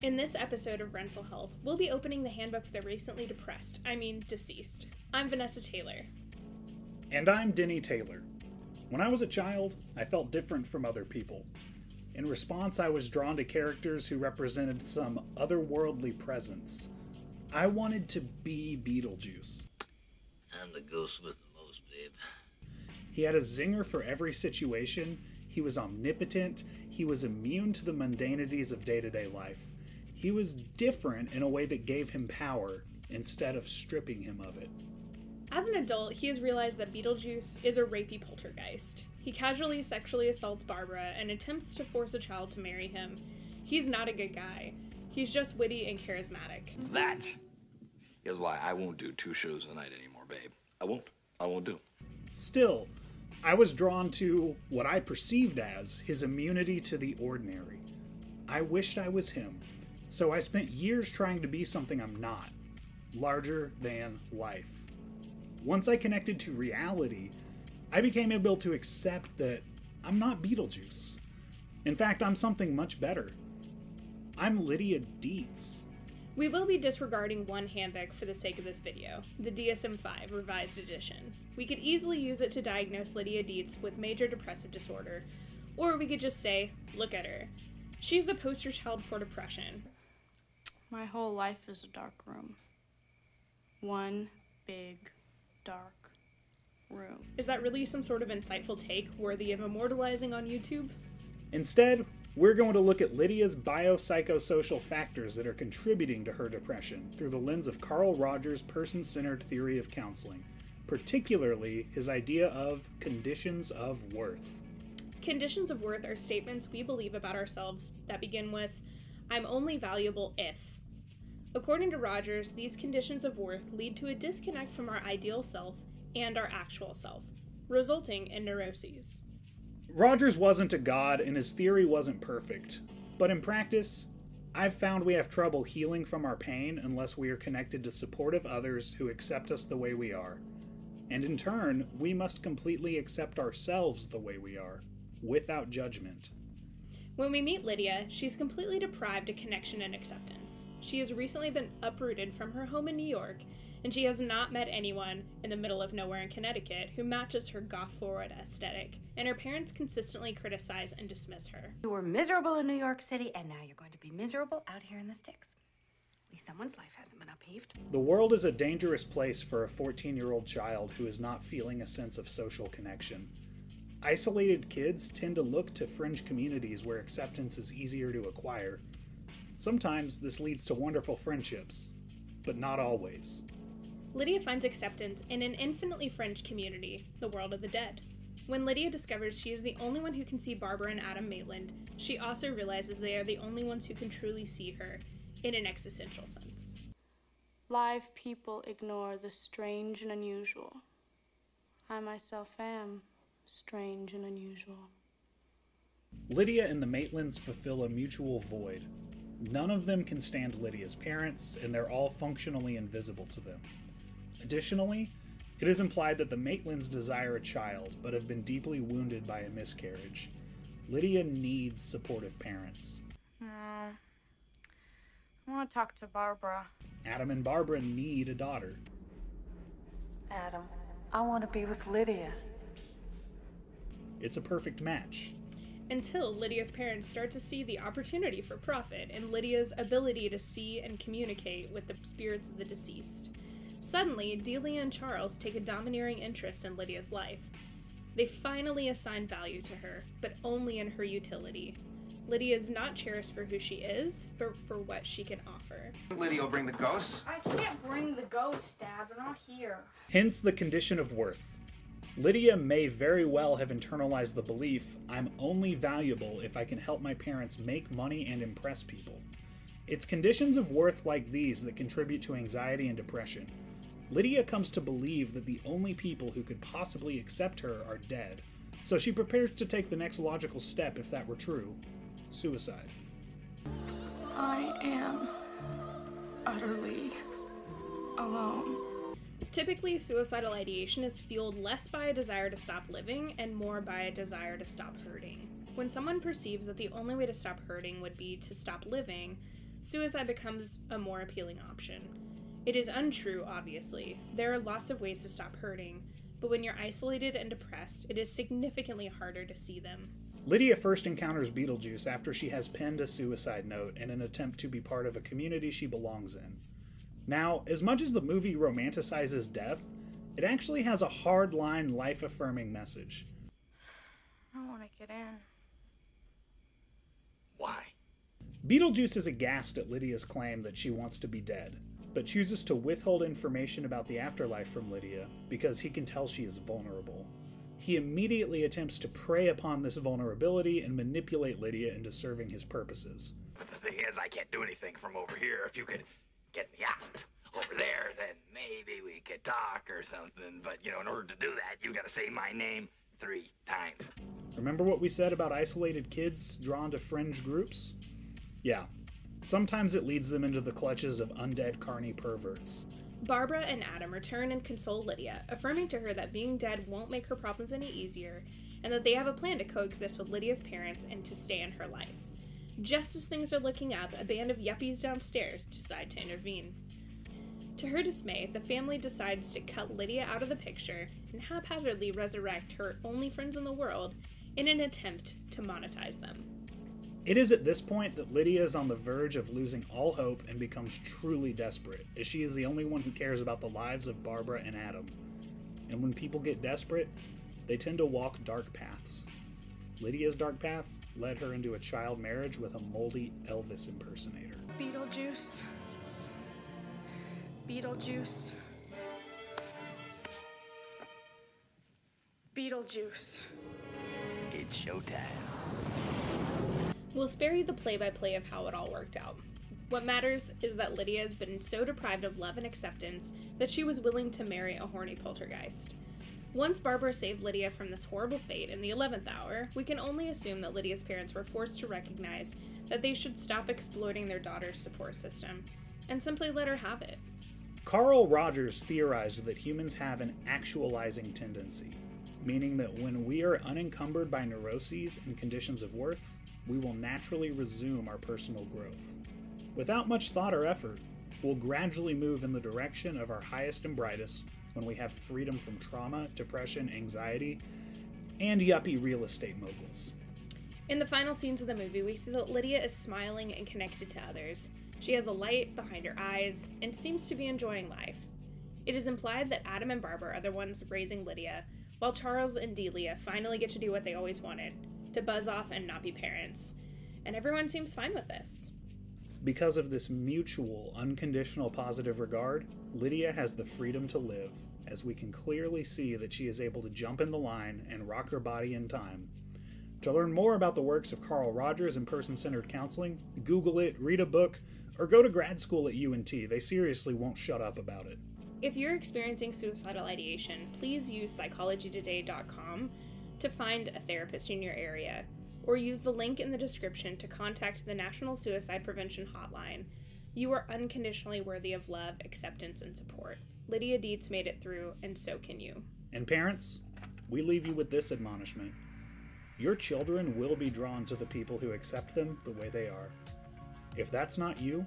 In this episode of Rental Health, we'll be opening the handbook for the recently deceased. I'm Vanessa Taylor. And I'm Denny Taylor. When I was a child, I felt different from other people. In response, I was drawn to characters who represented some otherworldly presence. I wanted to be Beetlejuice. I'm the ghost with the most, babe. He had a zinger for every situation. He was omnipotent. He was immune to the mundanities of day-to-day life. He was different in a way that gave him power instead of stripping him of it. As an adult, he has realized that Beetlejuice is a rapey poltergeist. He casually sexually assaults Barbara and attempts to force a child to marry him. He's not a good guy. He's just witty and charismatic. That is why I won't do 2 shows a night anymore, babe. I won't do. Still, I was drawn to what I perceived as his immunity to the ordinary. I wished I was him, so I spent years trying to be something I'm not. Larger than life. Once I connected to reality, I became able to accept that I'm not Beetlejuice. In fact, I'm something much better. I'm Lydia Deetz. We will be disregarding one handbook for the sake of this video, the DSM-5 Revised Edition. We could easily use it to diagnose Lydia Deetz with major depressive disorder, or we could just say, look at her. She's the poster child for depression. My whole life is a dark room. One big, dark room. Is that really some sort of insightful take worthy of immortalizing on YouTube? Instead, we're going to look at Lydia's biopsychosocial factors that are contributing to her depression through the lens of Carl Rogers' person-centered theory of counseling, particularly his idea of conditions of worth. Conditions of worth are statements we believe about ourselves that begin with, I'm only valuable if. According to Rogers, these conditions of worth lead to a disconnect from our ideal self and our actual self, resulting in neuroses. Rogers wasn't a god and his theory wasn't perfect, but in practice, I've found we have trouble healing from our pain unless we are connected to supportive others who accept us the way we are. And in turn, we must completely accept ourselves the way we are, without judgment. When we meet Lydia, she's completely deprived of connection and acceptance. She has recently been uprooted from her home in New York, and she has not met anyone in the middle of nowhere in Connecticut who matches her goth-forward aesthetic, and her parents consistently criticize and dismiss her. You were miserable in New York City, and now you're going to be miserable out here in the sticks. At least someone's life hasn't been upheaved. The world is a dangerous place for a 14-year-old child who is not feeling a sense of social connection. Isolated kids tend to look to fringe communities where acceptance is easier to acquire. Sometimes this leads to wonderful friendships, but not always. Lydia finds acceptance in an infinitely fringe community, the world of the dead. When Lydia discovers she is the only one who can see Barbara and Adam Maitland, she also realizes they are the only ones who can truly see her, in an existential sense. Live people ignore the strange and unusual. I myself am strange and unusual. Lydia and the Maitlands fulfill a mutual void. None of them can stand Lydia's parents, and they're all functionally invisible to them. Additionally, it is implied that the Maitlands desire a child, but have been deeply wounded by a miscarriage. Lydia needs supportive parents. I want to talk to Barbara. Adam and Barbara need a daughter. Adam, I want to be with Lydia. It's a perfect match. Until Lydia's parents start to see the opportunity for profit in Lydia's ability to see and communicate with the spirits of the deceased. Suddenly, Delia and Charles take a domineering interest in Lydia's life. They finally assign value to her, but only in her utility. Lydia is not cherished for who she is, but for what she can offer. Lydia will bring the ghosts. I can't bring the ghosts, Dad. They're not here. Hence the condition of worth. Lydia may very well have internalized the belief, I'm only valuable if I can help my parents make money and impress people. It's conditions of worth like these that contribute to anxiety and depression. Lydia comes to believe that the only people who could possibly accept her are dead, so she prepares to take the next logical step if that were true: suicide. I am utterly alone. Typically, suicidal ideation is fueled less by a desire to stop living and more by a desire to stop hurting. When someone perceives that the only way to stop hurting would be to stop living, suicide becomes a more appealing option. It is untrue, obviously. There are lots of ways to stop hurting, but when you're isolated and depressed, it is significantly harder to see them. Lydia first encounters Beetlejuice after she has penned a suicide note in an attempt to be part of a community she belongs in. Now, as much as the movie romanticizes death, it actually has a hard-line, life-affirming message. I want to get in. Why? Beetlejuice is aghast at Lydia's claim that she wants to be dead, but chooses to withhold information about the afterlife from Lydia because he can tell she is vulnerable. He immediately attempts to prey upon this vulnerability and manipulate Lydia into serving his purposes. But the thing is, I can't do anything from over here. If you could get me out over there, then maybe we could talk or something. But, in order to do that, you gotta say my name 3 times. Remember what we said about isolated kids drawn to fringe groups? Yeah. Sometimes it leads them into the clutches of undead carny perverts. Barbara and Adam return and console Lydia, affirming to her that being dead won't make her problems any easier, and that they have a plan to coexist with Lydia's parents and to stay in her life. Just as things are looking up, a band of yuppies downstairs decide to intervene. To her dismay, the family decides to cut Lydia out of the picture and haphazardly resurrect her only friends in the world in an attempt to monetize them. It is at this point that Lydia is on the verge of losing all hope and becomes truly desperate, as she is the only one who cares about the lives of Barbara and Adam. And when people get desperate, they tend to walk dark paths. Lydia's dark path led her into a child marriage with a moldy Elvis impersonator. Beetlejuice. Beetlejuice. Beetlejuice. It's showtime. We'll spare you the play-by-play of how it all worked out. What matters is that Lydia has been so deprived of love and acceptance that she was willing to marry a horny poltergeist. Once Barbara saved Lydia from this horrible fate in the 11th hour, we can only assume that Lydia's parents were forced to recognize that they should stop exploiting their daughter's support system and simply let her have it. Carl Rogers theorized that humans have an actualizing tendency, meaning that when we are unencumbered by neuroses and conditions of worth, we will naturally resume our personal growth. Without much thought or effort, we'll gradually move in the direction of our highest and brightest when we have freedom from trauma, depression, anxiety, and yuppie real estate moguls. In the final scenes of the movie, we see that Lydia is smiling and connected to others. She has a light behind her eyes and seems to be enjoying life. It is implied that Adam and Barbara are the ones raising Lydia, while Charles and Delia finally get to do what they always wanted, to buzz off and not be parents. And everyone seems fine with this. Because of this mutual, unconditional positive regard, Lydia has the freedom to live, as we can clearly see that she is able to jump in the line and rock her body in time. To learn more about the works of Carl Rogers and person-centered counseling, Google it, read a book, or go to grad school at UNT. They seriously won't shut up about it. If you're experiencing suicidal ideation, please use psychologytoday.com to find a therapist in your area, or use the link in the description to contact the National Suicide Prevention Hotline. You are unconditionally worthy of love, acceptance, and support. Lydia Deetz made it through, and so can you. And parents, we leave you with this admonishment. Your children will be drawn to the people who accept them the way they are. If that's not you,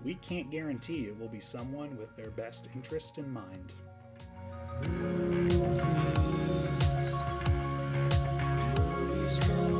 we can't guarantee it will be someone with their best interest in mind. Strong.